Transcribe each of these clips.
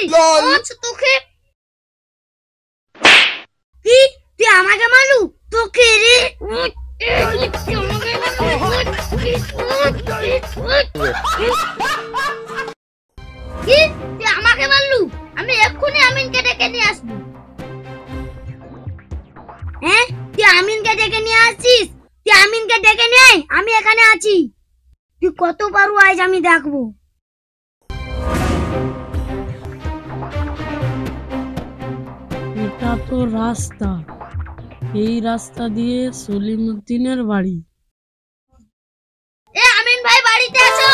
আচ্ছা তোকে কি তুই আমাকে মারলু তোকে রে কি তুই আমাকে মারলু আমি এক্ষুনি আমিনকে ডেকে নিয়ে আসবো হ্যাঁ তুই আমিনকে ডেকে নিয়ে আসছিস তুই আমিনকে ডেকে নিয়ে আয় আমি এখানে আছি তুই কত পারু আজ আমি দেখবো এটা তো রাস্তা এই রাস্তা দিয়ে সলিমউদ্দিনের বাড়ি এ আমিন ভাই বাড়িতে আছো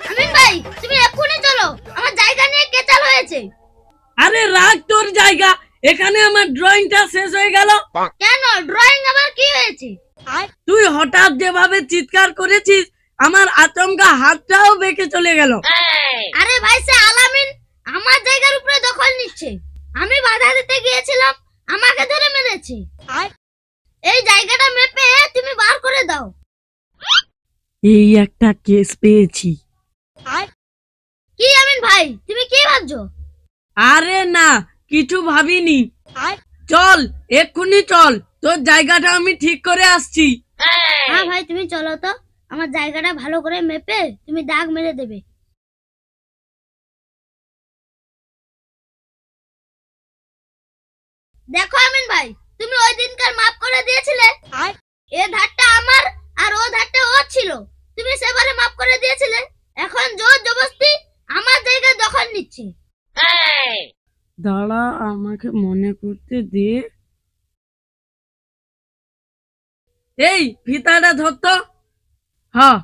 আমিন ভাই তুমি এক্ষুনি চলো আমার জায়গা নিয়ে কেচাল হয়েছে আরে রাখ তোর জায়গা এখানে আমার ড্রয়িংটা শেষ হয়ে গেল কেন ড্রয়িং আবার কি হয়েছে তুই হঠাৎ যেভাবে চিৎকার করেছিস আমার আচমকা হাতটাও বেঁকে চলে গেল আরে ভাই সে আলামিন আমার জায়গার উপরে দখল নিচ্ছে আমি বাধা দিতে গিয়েছিলাম আমাকে ধরে মেরেছে এই জায়গাটা মেপে তুমি বার করে দাও এই একটা কেস পেয়েছি কি আমিন ভাই তুমি কি ভাবছো আরে না কিছু ভাবিনি চল এক্ষুনি চল তোর জায়গাটা আমি ঠিক করে আসছি হ্যাঁ ভাই তুমি চলো তো আমার জায়গাটা ভালো করে মেপে তুমি দাগ মেরে দেবে দেখো আমিন ভাই তুমি ওই দিনকার মাপ করে দিয়েছিলে এ ধারটা আমার আর ও ধারটা ওর ছিল তুমি সেবারে মাপ করে দিয়েছিলে এখন জোর জবরদস্তি আমার জায়গা দখল নিচ্ছে দাঁড়া আমাকে মনে করতে দে এই ফিতাটা ধরতো হ্যাঁ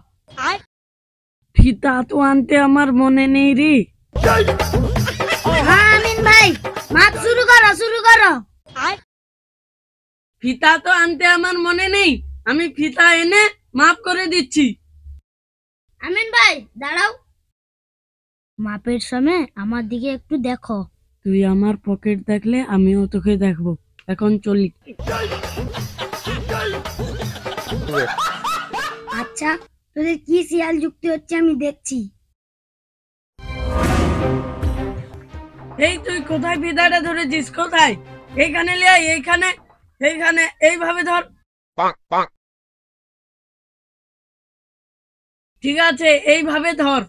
ফিতা তো আনতে আমার মনে নেই রে হ্যাঁ আমিন ভাই মাপ শুরু করো ফিতা তো আনতে আমার মনে নেই আমি ফিতা এনে মাপ করে দিচ্ছি আমিন ভাই দাঁড়াও মাপের সময় আমার দিকে একটু দেখো তুই আমার পকেট দেখলে আমিও তোকে দেখবো এখন চলি আচ্ছা তোদের কি শিয়াল যুক্তি হচ্ছে আমি দেখছি এই তুই কোথায় ফিতাটা ধরেছিস কোথায় এইখানে লিয়া এইখানে এইখানে এইভাবে ধর ঠিক আছে এইভাবে ধর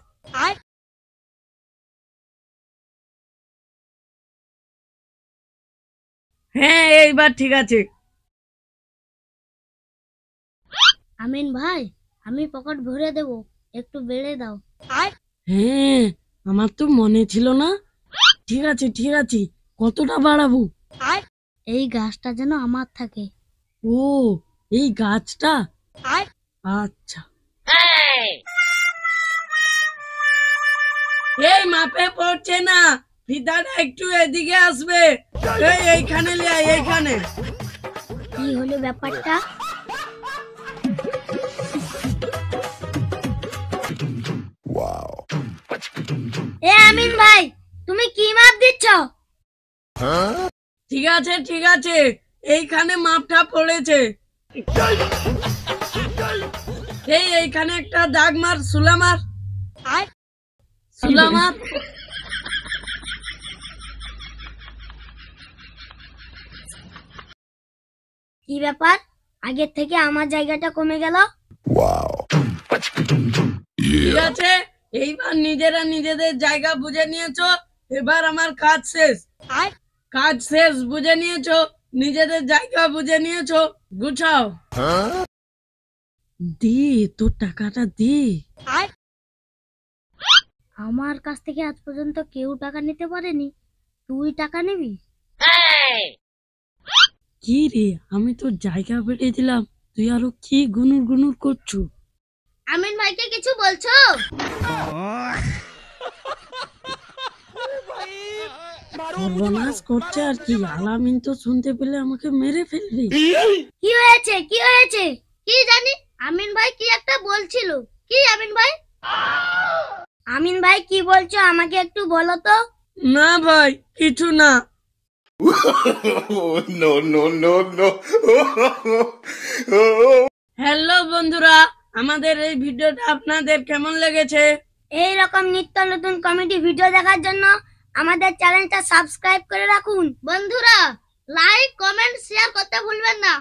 হ্যাঁ এইবার ঠিক আছে আমিন ভাই আমি পকেট ভরে দেব একটু বেড়ে দাও হ্যাঁ আমার তো মনে ছিল না ঠিক আছে কতটা বাড়াবো এই গাছটা যেন আমার থাকে ও এই গাছটা আচ্ছা এই মাপে পড়ছে না ফিতাটা একটু এদিকে আসবে এইখানে লিয়া এইখানে কি হলো ব্যাপারটা এ আমিন ভাই তুমি কি মাপ দিচ্ছ ঠিক আছে এইখানে মাপটা পড়েছে এইখানে একটা দাগ মার সুলামার কি ব্যাপার আগের থেকে আমার জায়গাটা কমে গেল ঠিক আছে এইবার নিজেরা নিজেদের জায়গা বুঝে নিয়েছো এবার আমার কাজ শেষ বুঝে নিয়েছো নিজেদের জায়গা বুঝে নিয়েছো গুছাও দে তোর টাকাটা দে আমার কাছ থেকে আজ পর্যন্ত কেউ টাকা নিতে পারেনি তুই টাকা নিবি কি রে আমি তো জায়গা বেড়ে দিলাম তুই আরো কি গুনুর করছো আমিন ভাইকে কিছু বলছো সর্বনাশ করছে আর কি আলামিন তো শুনতে পেলে আমাকে মেরে ফেলবে কি হয়েছে কি জানি আমিন ভাই কি একটা বলছিল কি আমিন ভাই কি বলছো আমাকে একটু বলো তো না ভাই কিছু না হ্যালো বন্ধুরা আমাদের এই ভিডিওটা আপনাদের কেমন লেগেছে এই রকম নিত্য নতুন কমেডি ভিডিও দেখার জন্য আমাদের চ্যানেলটা সাবস্ক্রাইব করে রাখুন। বন্ধুরা, লাইক, কমেন্ট, শেয়ার করতে ভুলবেন না।